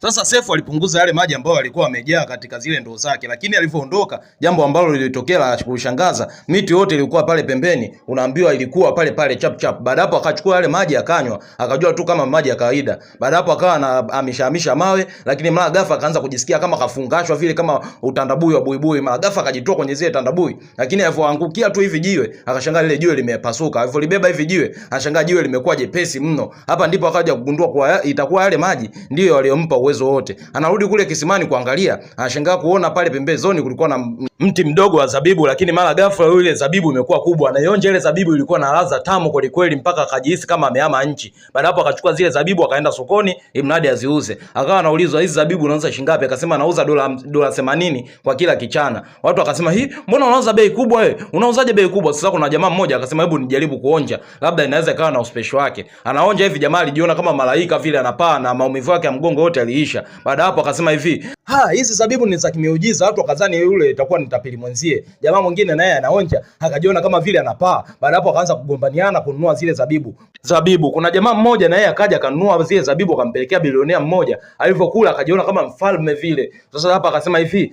Sasa Sefu alipunguza yale maji ambayo alikuwa amejaa katika zile ndoo zake, lakini alivyoondoka, jambo ambalo lilitokea la kushangaza, miti yote ilikuwa pale pembeni, unaambiwa ilikuwa pale pale chap chap. Baada hapo akachukua yale maji akanywa, akajua tu kama maji ya kawaida. Baada hapo akawa anahamisha mawe, lakini mara ghafla akaanza kujisikia kama kafungashwa vile, kama utandabui wa buibui. Mara ghafla akajitoa kwenye zile tandabui, lakini alipoangukia tu hivi jiwe, akashangaa lile jiwe limepasuka. Alipolibeba hivi jiwe, akashangaa jiwe limekuwa jepesi mno. Hapa ndipo akaja kugundua kwa itakuwa yale maji ndio yaliyompa uwezo wote. Anarudi kule kisimani kuangalia, anashangaa kuona pale pembezoni kulikuwa na mti mdogo wa zabibu, lakini mara ghafla ile zabibu imekuwa kubwa. Anaionja ile zabibu ilikuwa na ladha tamu kweli kweli, mpaka akajihisi kama amehama nchi. Baada hapo akachukua zile zabibu akaenda sokoni imradi aziuze. Akawa anaulizwa hizi zabibu unauza shilingi ngapi? Akasema anauza dola 80 kwa kila kichana. Watu wakasema mbona unauza bei kubwa wewe? Unauzaje bei kubwa? Sasa kuna jamaa mmoja akasema hebu nijaribu kuonja, labda inaweza ikawa na uspesho wake. Anaonja hivi, jamaa alijiona kama malaika vile anapaa na maumivu yake ya mgongo yote aliisha. Baada hapo akasema hizi zabibu ni za kimiujiza. Watu wakadhani yule itakuwa ni tapeli mwenzie. Jamaa mwingine naye anaonja, akajiona kama vile anapaa. Baada hapo akaanza kugombaniana kununua zile zabibu. Kuna jamaa mmoja naye akaja akanunua zile zabibu, akampelekea bilionea mmoja. Alivyokula akajiona kama mfalme vile. Sasa hapa akasema hizi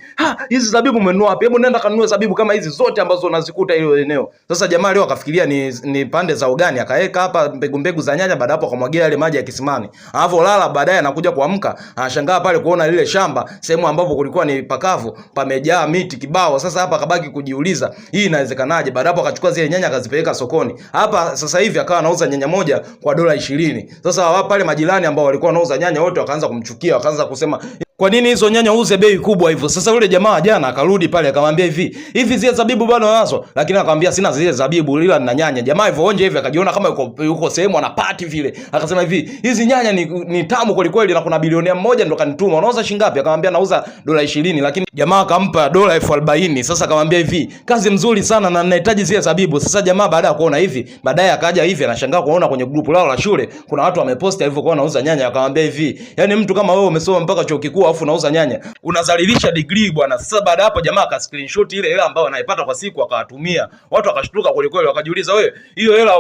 zabibu umenunua wapi? Hebu nenda kanunue zabibu kama hizi zote ambazo unazikuta ile eneo. Sasa jamaa leo akafikiria ni pande za ugani, akaweka hapa mbegu za nyanya. Baada hapo akamwagia yale maji ya kisimani. Alafu lala, baadaye anakuja kuamka, anashangaa pale kuona lile shamba, sehemu ambapo kulikuwa ni pakavu, pamejaa miti kibao. Sasa hapa akabaki kujiuliza hii inawezekanaje? Baada hapo akachukua zile nyanya akazipeleka sokoni. Hapa sasa hivi akawa anauza nyanya moja kwa dola 20. Sasa pale majirani ambao walikuwa wanauza nyanya wote wakaanza kumchukia, wakaanza kusema kwa nini hizo nyanya uuze bei kubwa hivyo? Sasa yule jamaa jana akarudi pale akamwambia hivi zile zabibu bado nazo, lakini akamwambia sina zile zabibu ila nina nyanya. Jamaa hivyo onje hivi akajiona kama yuko sehemu anapati vile. Akasema hizi nyanya ni tamu kweli kweli, na kuna bilionea mmoja ndo kanituma. Unauza shilingi ngapi? Akamwambia nauza dola 20, lakini jamaa akampa dola 40,000. Sasa akamwambia kazi mzuri sana na ninahitaji zile zabibu. Sasa jamaa baada ya kuona baadaye akaja anashangaa kuona kwenye grupu lao la shule kuna watu wameposti alivyokuwa anauza nyanya. Akamwambia yani mtu kama wewe umesoma mpaka chuo kikuu afu unauza nyanya, unazalilisha degree bwana. Sasa baada hapo jamaa aka screenshot ile hela ambayo anaipata kwa siku akawatumia watu, akashtuka kweli kweli, wakajiuliza hiyo hela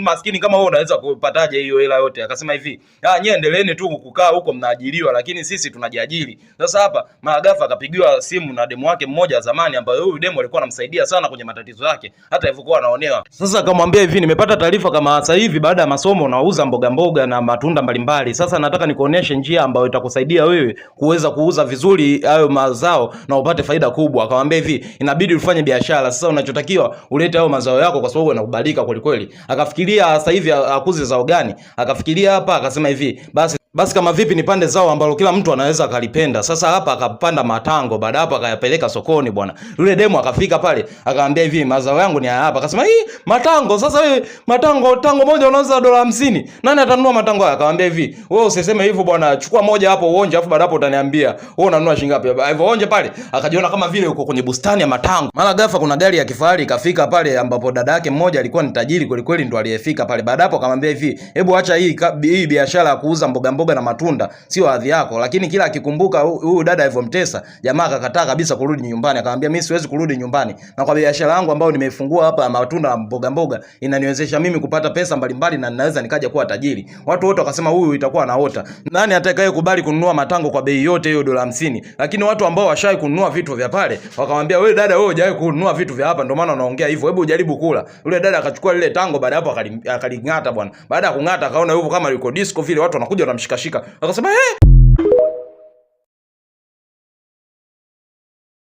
maskini kama wewe unaweza kupataje hiyo hela yote? Akasema nyie endeleeni tu kukaa huko mnaajiriwa, lakini sisi tunajiajiri. Sasa hapa Magafa akapigiwa simu na demo wake mmoja zamani, ambaye huyu demo alikuwa anamsaidia sana kwenye matatizo yake hata ilivyokuwa anaonewa. Sasa akamwambia nimepata taarifa kama sasa hivi baada ya masomo unauza mboga na matunda mbalimbali. Sasa nataka nikuoneshe njia ambayo itakusaidia wewe kuweza kuuza vizuri hayo mazao na upate faida kubwa. Akamwambia inabidi ufanye biashara. Sasa unachotakiwa ulete hayo mazao yako kwa sababu yanakubalika kweli kweli. Akafikiria sasa hivi akuze zao gani? Akafikiria hapa akasema basi kama vipi nipande zao ambalo kila mtu anaweza akalipenda. Sasa hapa akapanda matango. Baada hapo akayapeleka sokoni bwana. Yule demo akafika pale akamwambia mazao yangu ni hapa. Akasema matango. Sasa tango moja unauza dola 50. Nani atanunua matango haya? Akamwambia wewe usiseme hivyo bwana, chukua moja hapo uonje, afu baada hapo utaniambia wewe unanunua shilingi ngapi. Hivyo onje pale. Akajiona kama vile uko kwenye bustani ya matango. Mara ghafla kuna gari ya kifahari ikafika pale, ambapo dada yake mmoja alikuwa ni tajiri kweli kweli, ndo aliyefika pale. Baada hapo akamwambia hebu acha hii biashara ya kuuza mboga na matunda sio hadhi yako. Lakini kila akikumbuka huyu dada alivyomtesa, jamaa akakataa kabisa kurudi nyumbani. Akamwambia mimi siwezi kurudi nyumbani, na kwa biashara yangu ambayo nimeifungua hapa matunda na mboga inaniwezesha mimi kupata pesa mbalimbali na ninaweza nikaja kuwa tajiri. Watu wote wakasema huyu itakuwa anaota. Nani atakaye kubali kununua matango kwa bei yote hiyo dola 50? Lakini watu ambao washai kununua vitu vya pale wakamwambia wewe dada, wewe hujawahi kununua vitu vya hapa ndio maana unaongea hivyo, hebu ujaribu kula. Yule dada akachukua lile tango, baada hapo akalingata bwana. Baada ya kungata akaona yupo kama yuko disco vile, watu wanakuja wanamshikashika. Akasema